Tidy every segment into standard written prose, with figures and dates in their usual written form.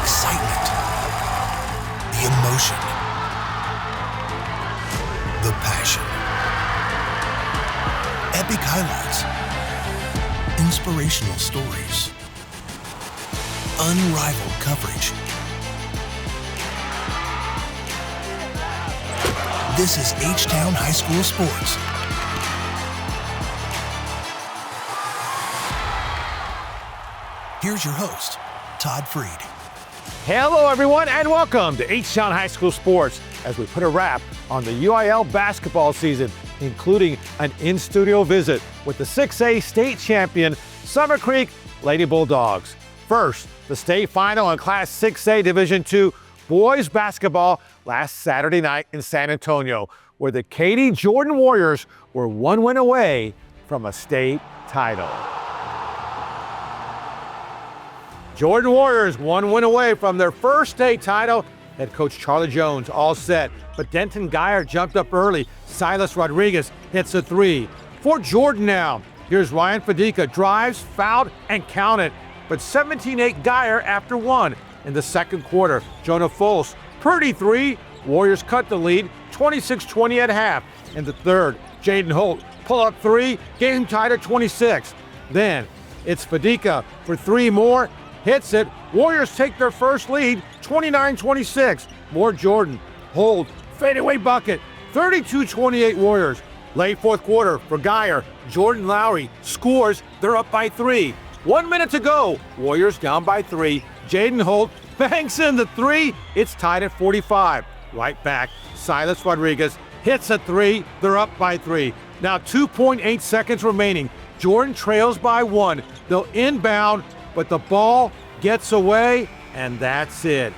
excitement, the emotion, the passion. Epic highlights, inspirational stories, unrivaled coverage. This is H-Town High School Sports. Here's your host, Todd Freed. Hello, everyone, and welcome to H-Town High School Sports as we put a wrap on the UIL basketball season, including an in-studio visit with the 6A state champion, Summer Creek Lady Bulldogs. First, the state final in Class 6A Division II boys basketball last Saturday night in San Antonio, where the Katy Jordan Warriors were one win away from a state title. Jordan Warriors 1 win away from their first state title. Head coach Charlie Jones all set, but Denton Geyer jumped up early. Silas Rodriguez hits a three. For Jordan now, here's Ryan Fadica, drives, fouled, and counted, but 17-8 Geyer after one. In the second quarter, Jonah Foles, pretty three. Warriors cut the lead, 26-20 at half. In the third, Jaden Holt, pull-up three, game tied at 26. Then it's Fadica for three more. Hits it. Warriors take their first lead, 29-26. More Jordan. Hold. Fadeaway bucket. 32-28 Warriors. Late fourth quarter for Geyer. Jordan Lowry scores. They're up by three. 1 minute to go. Warriors down by three. Jaden Holt banks in the three. It's tied at 45. Right back. Silas Rodriguez hits a three. They're up by three. Now 2.8 seconds remaining. Jordan trails by one. They'll inbound, but the ball gets away, and that's it.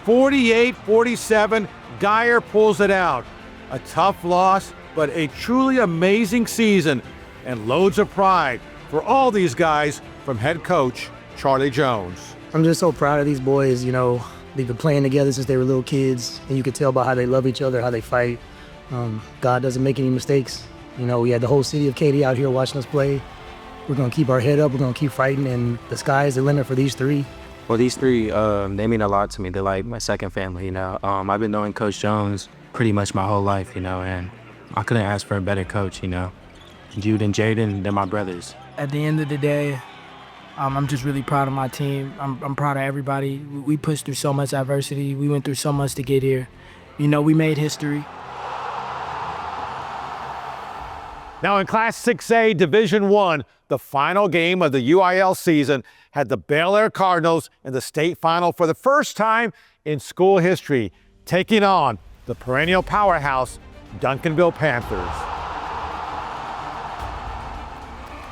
48-47, Geyer pulls it out. A tough loss, but a truly amazing season, and loads of pride for all these guys from head coach Charlie Jones. I'm just so proud of these boys. You know, they've been playing together since they were little kids, and you can tell by how they love each other, how they fight. God doesn't make any mistakes. You know, we had the whole city of Katy out here watching us play. We're going to keep our head up. We're going to keep fighting, and the sky is the limit for these three. Well, these three, they mean a lot to me. They're like my second family, you know. I've been knowing Coach Jones pretty much my whole life, you know, and I couldn't ask for a better coach, you know. Jude and Jaden, they're my brothers. At the end of the day, I'm just really proud of my team. I'm proud of everybody. We pushed through so much adversity. We went through so much to get here. You know, we made history. Now in Class 6A Division I, the final game of the UIL season had the Bel Air Cardinals in the state final for the first time in school history, taking on the perennial powerhouse Duncanville Panthers.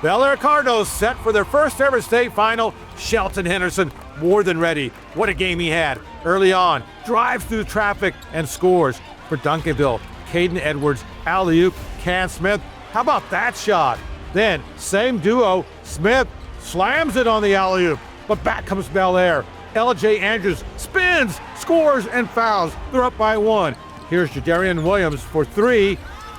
Bel Air Cardinals set for their first ever state final. Shelton Henderson more than ready. What a game he had early on. Drives through traffic and scores for Duncanville. Caden Edwards, alley-oop, Cam Smith. How about that shot? Then, same duo, Smith slams it on the alley-oop, but back comes Bel Air. LJ Andrews spins, scores, and fouls. They're up by one. Here's Jadarian Williams for three,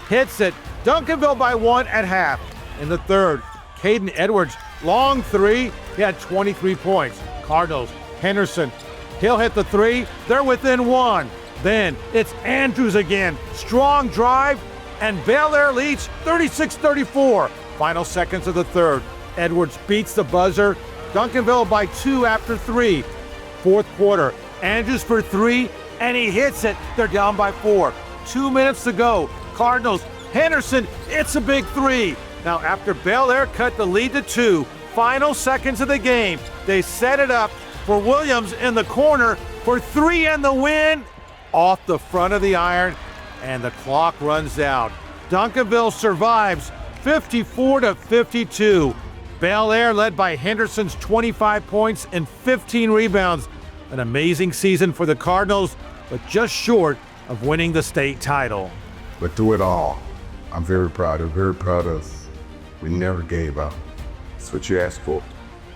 hits it. Duncanville by one at half. In the third, Caden Edwards, long three. He had 23 points. Cardinals, Henderson, he'll hit the three. They're within one. Then it's Andrews again. Strong drive, and Bel Air leads 36-34. Final seconds of the third. Edwards beats the buzzer. Duncanville by two after three. Fourth quarter, Andrews for three, and he hits it. They're down by four. 2 minutes to go. Cardinals, Henderson, it's a big three. Now after Bel Air cut the lead to two, final seconds of the game, they set it up for Williams in the corner for three and the win. Off the front of the iron, and the clock runs out. Duncanville survives 54-52. Bel Air led by Henderson's 25 points and 15 rebounds. An amazing season for the Cardinals, but just short of winning the state title. But through it all, I'm very proud of us. We never gave up. That's what you asked for.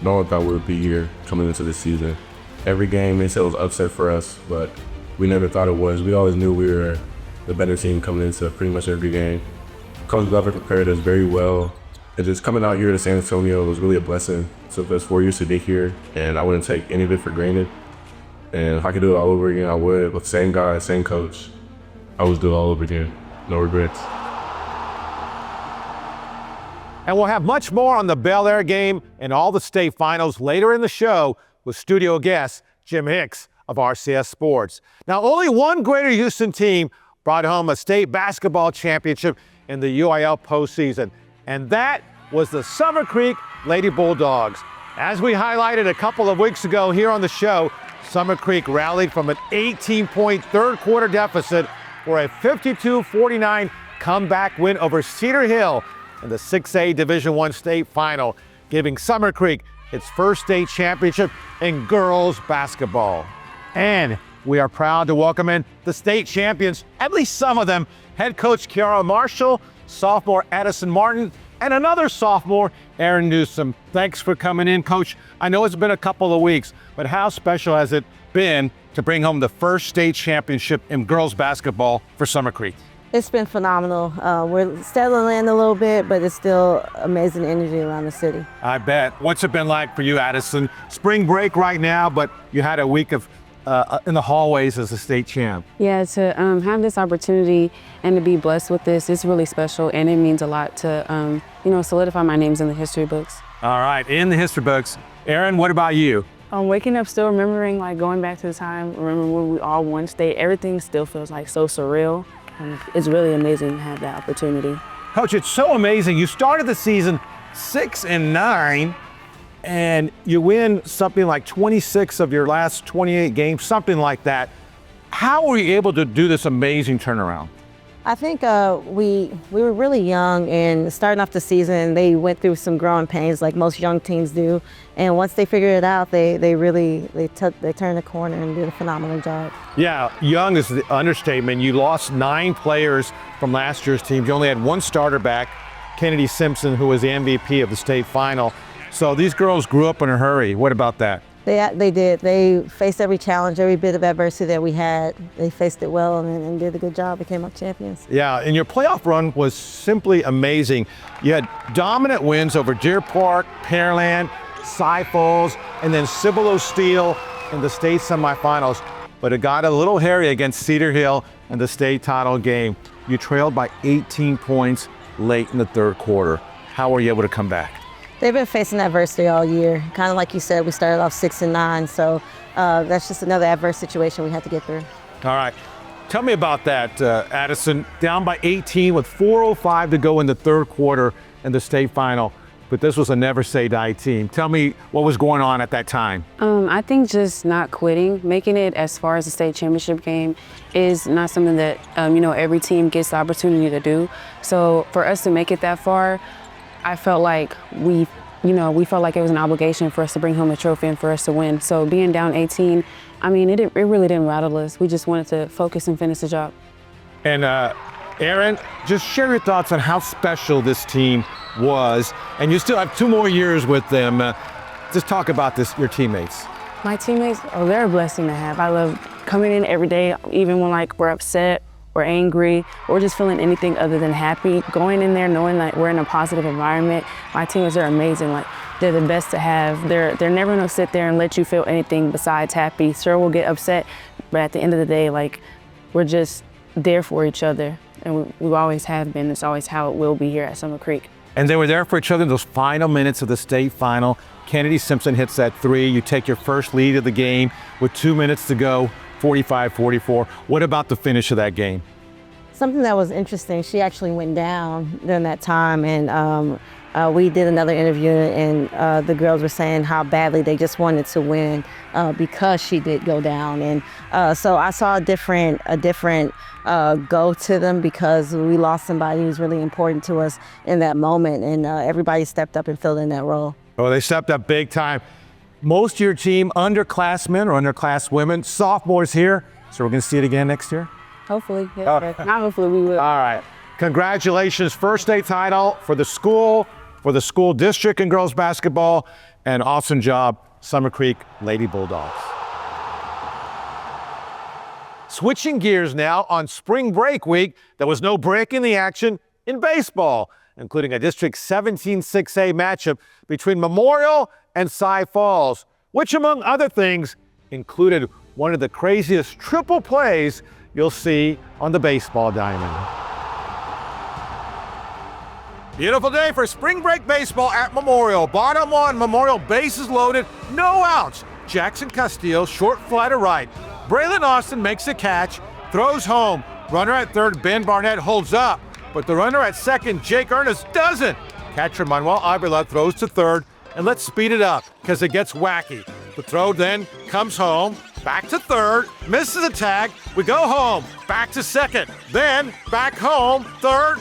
No one thought we would be here coming into this season. Every game, they said it was upset for us, but we never thought it was. We always knew we were the better team coming into pretty much every game. Coach Glover prepared us very well. And just coming out here to San Antonio was really a blessing. It took us 4 years to get here, and I wouldn't take any of it for granted. And if I could do it all over again, I would. With the same guy, same coach, I would do it all over again. No regrets. And we'll have much more on the Bel Air game and all the state finals later in the show with studio guest Jim Hicks of RCS Sports. Now, only one Greater Houston team brought home a state basketball championship in the UIL postseason, and that was the Summer Creek Lady Bulldogs. As we highlighted a couple of weeks ago here on the show, Summer Creek rallied from an 18-point third quarter deficit for a 52-49 comeback win over Cedar Hill in the 6A Division I state final, giving Summer Creek its first state championship in girls basketball. And we are proud to welcome in the state champions, at least some of them, head coach Kiara Marshall, sophomore Addison Martin, and another sophomore, Aaron Newsom. Thanks for coming in, Coach. I know it's been a couple of weeks, but how special has it been to bring home the first state championship in girls basketball for Summer Creek? It's been phenomenal. We're settling in a little bit, but it's still amazing energy around the city. I bet. What's it been like for you, Addison? Spring break right now, but you had a week of in the hallways as a state champ. Yeah, to have this opportunity and to be blessed with this, it's really special, and it means a lot to, solidify my names in the history books. All right, in the history books. Aaron, what about you? Waking up, still remembering, going back to the time, remember when we all won state, everything still feels so surreal. It's really amazing to have that opportunity. Coach, it's so amazing. You started the season 6-9, and you win something like 26 of your last 28 games, something like that. How were you able to do this amazing turnaround? I think we were really young, and starting off the season, they went through some growing pains like most young teams do. And once they figured it out, they turned the corner and did a phenomenal job. Yeah, young is the understatement. You lost 9 players from last year's team. You only had one starter back, Kennedy Simpson, who was the MVP of the state final. So these girls grew up in a hurry. What about that? They did. They faced every challenge, every bit of adversity that we had. They faced it well and did a good job, became our champions. Yeah, and your playoff run was simply amazing. You had dominant wins over Deer Park, Pearland, Cy Falls, and then Cibolo Steel in the state semifinals. But it got a little hairy against Cedar Hill in the state title game. You trailed by 18 points late in the third quarter. How were you able to come back? They've been facing adversity all year. Kind of like you said, we started off 6-9, so that's just another adverse situation we had to get through. All right. Tell me about that, Addison. Down by 18 with 4:05 to go in the third quarter in the state final, but this was a never say die team. Tell me what was going on at that time. I think just not quitting, making it as far as the state championship game is not something that, every team gets the opportunity to do. So for us to make it that far, I felt like we felt like it was an obligation for us to bring home a trophy and for us to win. So being down 18, it really didn't rattle us. We just wanted to focus and finish the job. And Aaron, just share your thoughts on how special this team was. And you still have 2 more years with them. Just talk about your teammates. My teammates, they're a blessing to have. I love coming in every day, even when we're upset, we're angry, or just feeling anything other than happy. Going in there knowing that we're in a positive environment. My teammates are amazing. They're the best to have. They're never gonna sit there and let you feel anything besides happy. Sure, we'll get upset, but at the end of the day, we're just there for each other. And we always have been. It's always how it will be here at Summer Creek. And they were there for each other in those final minutes of the state final. Kennedy Simpson hits that 3. You take your first lead of the game with 2 minutes to go, 45-44. What about the finish of that game? Something that was interesting, she actually went down during that time, and we did another interview, and the girls were saying how badly they just wanted to win because she did go down. And so I saw a different go to them because we lost somebody who's really important to us in that moment, and everybody stepped up and filled in that role. Oh, they stepped up big time. Most of your team, underclassmen or underclasswomen, sophomores here, so we're going to see it again next year? Hopefully, yeah. Not hopefully, we will. All right. Congratulations, first state title for the school district in girls basketball, and awesome job, Summer Creek Lady Bulldogs. Switching gears now on spring break week, there was no break in the action in baseball, including a District 17 6A matchup between Memorial and Cy Falls, which among other things included one of the craziest triple plays you'll see on the baseball diamond. Beautiful day for spring break baseball at Memorial. Bottom one, Memorial bases loaded, no outs. Jackson Castillo, short fly to right. Braylon Austin makes a catch, throws home. Runner at third, Ben Barnett holds up, but the runner at second, Jake Ernest, doesn't. Catcher Manuel Avila throws to third, and let's speed it up because it gets wacky. The throw then comes home, back to third, misses a tag, we go home, back to second, then back home, third,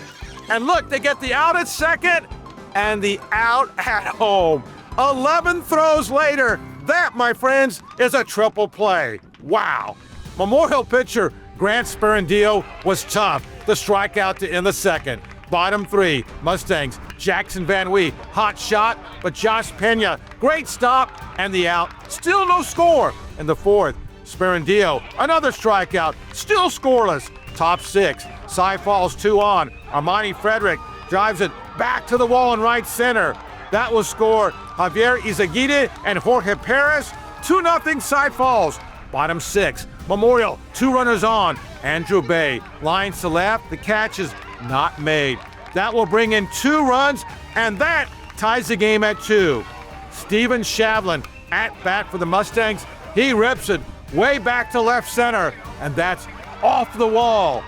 and look, they get the out at second and the out at home. 11 throws later, that, my friends, is a triple play. Wow. Memorial pitcher Grant Sperandillo was tough. The strikeout to end the second. Bottom three, Mustangs, Jackson Van Wee, hot shot, but Josh Pena, great stop, and the out. Still no score. In the fourth, Sperandillo, another strikeout, still scoreless. Top six, Cy Falls 2 on. Armani Frederick drives it back to the wall in right center. That will score Javier Izaguirre and Jorge Perez. 2-0 Cy Falls. Bottom six, Memorial, 2 runners on. Andrew Bay lines to left, the catch is not made. That will bring in 2 runs, and that ties the game at 2. Steven Shavlin at bat for the Mustangs. He rips it way back to left center, and that's off the wall.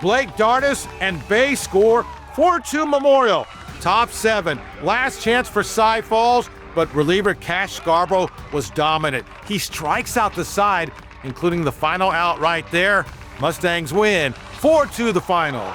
Blake Dardis and Bay score 4-2 Memorial. Top 7, last chance for Cy Falls, but reliever Cash Scarborough was dominant. He strikes out the side, including the final out right there. Mustangs win 4-2 the final.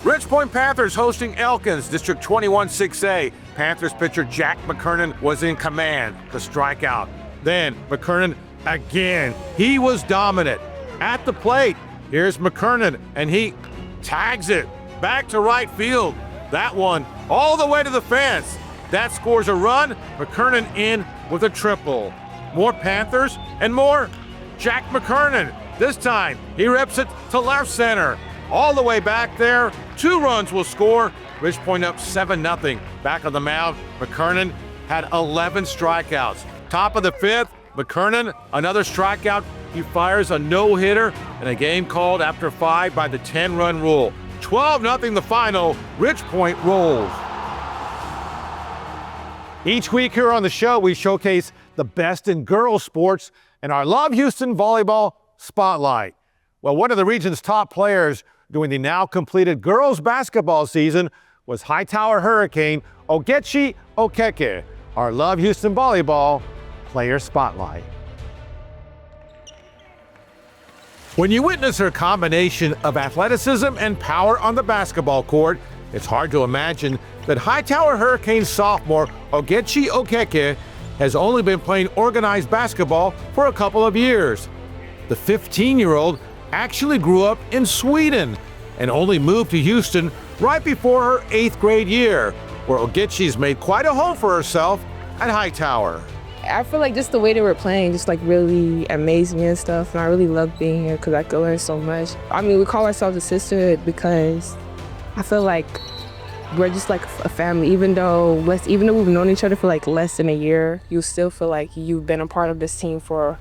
Rich Point Panthers hosting Elkins, District 21 6A. Panthers pitcher Jack McKernan was in command. The strikeout. Then McKernan again. He was dominant. At the plate, here's McKernan, and he tags it back to right field. That one all the way to the fence. That scores a run. McKernan in with a triple. More Panthers and more Jack McKernan. This time he rips it to left center. All the way back there. 2 runs will score. Rich Point up 7-0. Back on the mound, McKernan had 11 strikeouts. Top of the 5th, McKernan, another strikeout. He fires a no-hitter in a game called after 5 by the 10-run rule. 12-0 the final. Rich Point rolls. Each week here on the show, we showcase the best in girls sports in our Love Houston Volleyball Spotlight. Well, one of the region's top players during the now completed girls basketball season was Hightower Hurricane Ogechi Okeke. Our Love Houston Volleyball Player Spotlight. When you witness her combination of athleticism and power on the basketball court, it's hard to imagine that Hightower Hurricane sophomore Ogechi Okeke has only been playing organized basketball for a couple of years. The 15-year-old actually grew up in Sweden and only moved to Houston right before her 8th grade year, where Ogechi's made quite a home for herself at Hightower. I feel like just the way they were playing just like really amazed me and stuff, and I really love being here because I could learn so much. I mean, we call ourselves a sisterhood because I feel like we're just like a family. Even though we've known each other for like less than a year, you still feel like you've been a part of this team for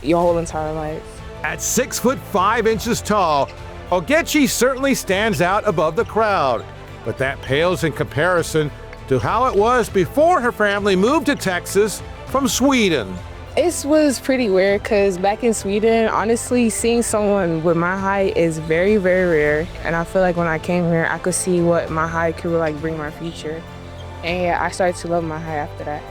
your whole entire life. At 6'5" tall, Ogechi certainly stands out above the crowd, but that pales in comparison to how it was before her family moved to Texas from Sweden. It was pretty weird because back in Sweden, honestly, seeing someone with my height is very, very rare. And I feel like when I came here, I could see what my height could like bring my future. And yeah, I started to love my height after that.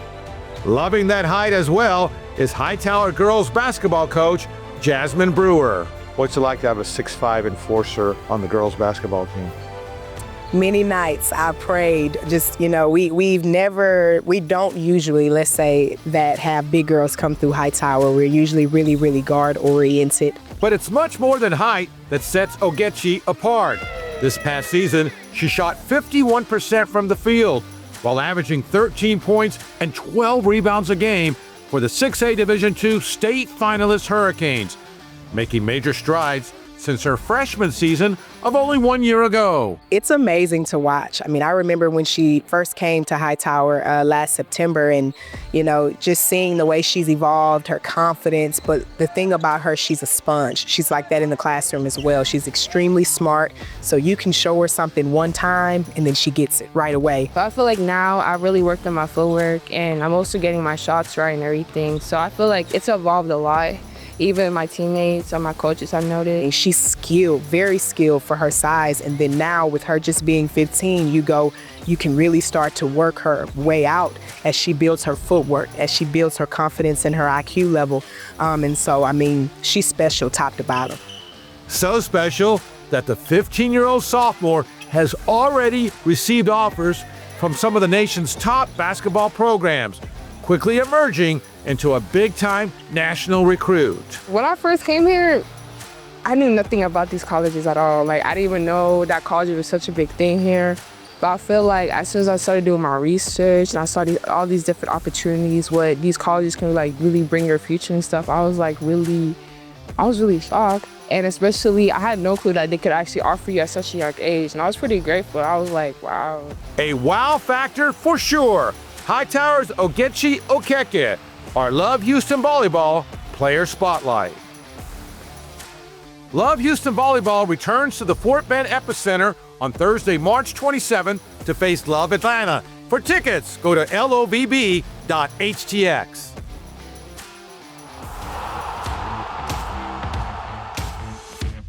Loving that height as well is Hightower girls basketball coach Jasmine Brewer. What's it like to have a 6'5" enforcer on the girls basketball team? Many nights I prayed, just, we don't usually, let's say, that have big girls come through Hightower. We're usually really, really guard oriented. But it's much more than height that sets Ogechi apart. This past season, she shot 51% from the field, while averaging 13 points and 12 rebounds a game for the 6A Division II state finalist Hurricanes, making major strides since her freshman season of only 1 year ago. It's amazing to watch. I mean, I remember when she first came to Hightower last September and, just seeing the way she's evolved, her confidence. But the thing about her, she's a sponge. She's like that in the classroom as well. She's extremely smart. So you can show her something one time and then she gets it right away. So I feel like now I really worked on my footwork and I'm also getting my shots right and everything. So I feel like it's evolved a lot. Even my teammates and my coaches have noticed. And she's skilled, very skilled for her size. And then now with her just being 15, you can really start to work her way out as she builds her footwork, as she builds her confidence and her IQ level. And so, she's special top to bottom. So special that the 15-year-old sophomore has already received offers from some of the nation's top basketball programs, quickly emerging into a big-time national recruit. When I first came here, I knew nothing about these colleges at all. Like, I didn't even know that college was such a big thing here. But I feel like as soon as I started doing my research and I saw all these different opportunities, what these colleges can really bring your future and stuff, I was really shocked. And especially, I had no clue that they could actually offer you at such a young age. And I was pretty grateful. I was like, wow. A wow factor for sure. Hightower's Ogechi Okeke, our Love Houston Volleyball Player Spotlight. Love Houston Volleyball returns to the Fort Bend Epicenter on Thursday, March 27th to face Love Atlanta. For tickets, go to lovb.htx.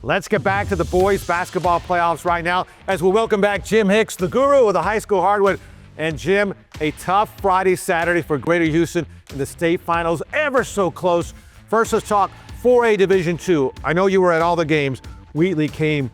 Let's get back to the boys basketball playoffs right now as we welcome back Jim Hicks, the guru of the high school hardwood. And Jim, a tough Friday, Saturday for Greater Houston in the state finals, ever so close. First, let's talk 4A Division II. I know you were at all the games. Wheatley came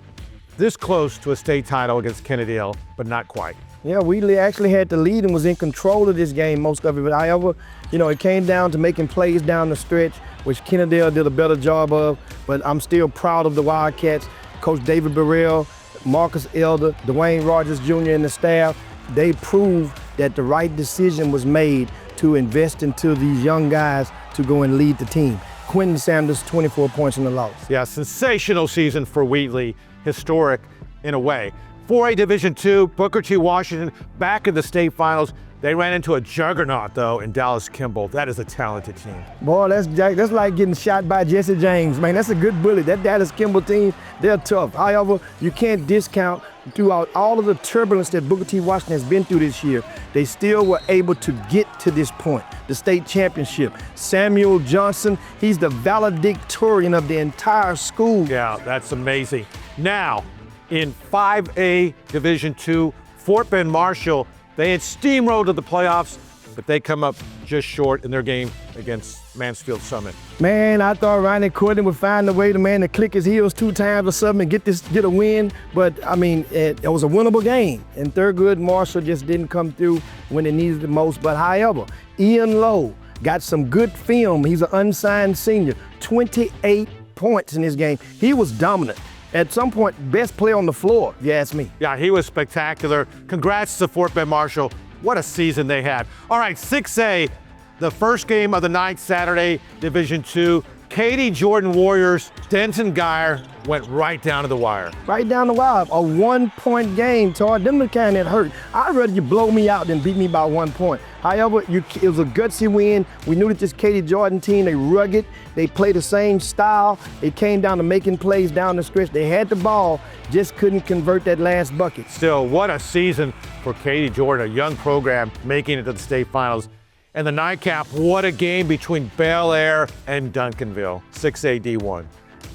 this close to a state title against Kennedale, but not quite. Yeah, Wheatley actually had the lead and was in control of this game most of it. But however, it came down to making plays down the stretch, which Kennedale did a better job of. But I'm still proud of the Wildcats. Coach David Burrell, Marcus Elder, Dwayne Rogers Jr. and the staff, they proved that the right decision was made to invest into these young guys to go and lead the team. Quentin Sanders, 24 points in the loss. Yeah, sensational season for Wheatley, historic in a way. 4A Division II, Booker T. Washington back in the state finals. They ran into a juggernaut, though, in Dallas Kimball. That is a talented team. Boy, that's like getting shot by Jesse James. Man, that's a good bully. That Dallas Kimball team, they're tough. However, you can't discount throughout all of the turbulence that Booker T. Washington has been through this year, they still were able to get to this point, the state championship. Samuel Johnson, he's the valedictorian of the entire school. Yeah, that's amazing. Now, in 5A Division II, Fort Bend Marshall, they had steamrolled to the playoffs, but they come up just short in their game against Mansfield Summit. Man, I thought Ronnie Courtney would find a way to click his heels 2 times or something and get a win. But it was a winnable game. And Thurgood Marshall just didn't come through when it needed the most. But however, Ian Lowe got some good film. He's an unsigned senior, 28 points in this game. He was dominant. At some point, best player on the floor, if you ask me. Yeah, he was spectacular. Congrats to Fort Bend Marshall. What a season they had. All right, 6A, the first game of the night, Saturday, Division II. Katy Jordan Warriors, Denton Geyer went right down to the wire. Right down the wire. A 1-point game, Todd. Them the kind that hurt. I'd rather you blow me out than beat me by 1 point. However, it was a gutsy win. We knew that this Katy Jordan team, they rugged. They play the same style. It came down to making plays down the stretch. They had the ball, just couldn't convert that last bucket. Still, what a season for Katy Jordan, a young program making it to the state finals. And the nightcap, what a game between Bel Air and Duncanville, 6A D1.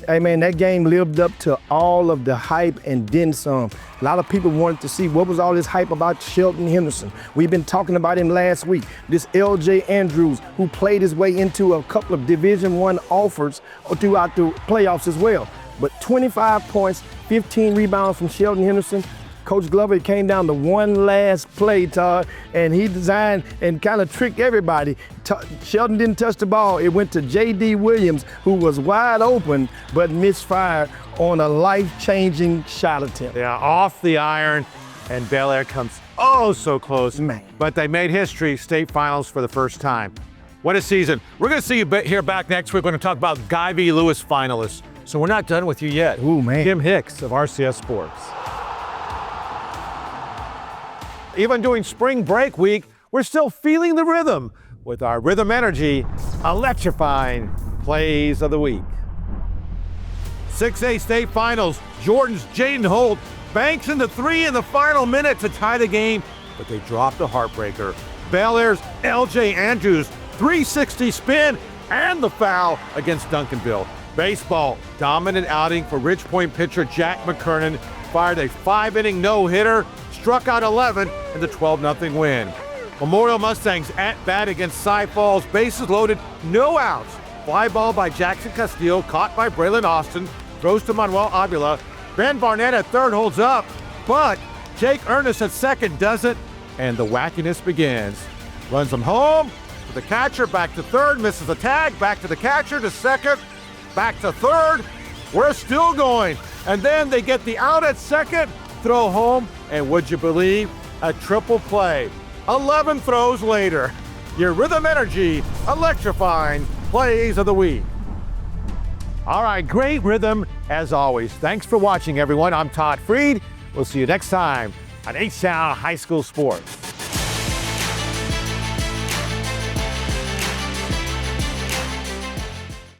Hey man, that game lived up to all of the hype and then some. A lot of people wanted to see what was all this hype about Shelton Henderson. We've been talking about him last week. This LJ Andrews, who played his way into a couple of Division I offers throughout the playoffs as well. But 25 points, 15 rebounds from Shelton Henderson. Coach Glover, it came down to one last play, Todd, and he designed and kind of tricked everybody. Shelton didn't touch the ball. It went to J.D. Williams, who was wide open, but misfired on a life-changing shot attempt. Yeah, off the iron, and Bel Air comes oh so close. Man. But they made history, state finals for the first time. What a season. We're going to see you here back next week. We're going to talk about Guy V. Lewis finalists. So we're not done with you yet. Ooh, man. Jim Hicks of RCS Sports. Even during spring break week, we're still feeling the rhythm with our Rhythm Energy electrifying plays of the week. 6A state finals, Jordan's Jaden Holt banks into 3 in the final minute to tie the game, but they dropped a heartbreaker. Bel Air's LJ Andrews 360 spin and the foul against Duncanville. Baseball, dominant outing for Ridge Point pitcher Jack McKernan, fired a 5-inning no-hitter, struck out 11 in the 12-0 win. Memorial Mustangs at bat against Cy Falls, bases loaded, no outs. Fly ball by Jackson Castillo, caught by Braylon Austin, throws to Manuel Avila. Ben Barnett at third holds up, but Jake Ernest at second doesn't, and the wackiness begins. Runs him home, to the catcher, back to third, misses the tag, back to the catcher, to second, back to third. We're still going. And then they get the out at second, throw home, and would you believe, a triple play. 11 throws later. Your Rhythm Energy electrifying plays of the week. All right, great rhythm as always. Thanks for watching, everyone. I'm Todd Freed. We'll see you next time on H-Town High School Sports.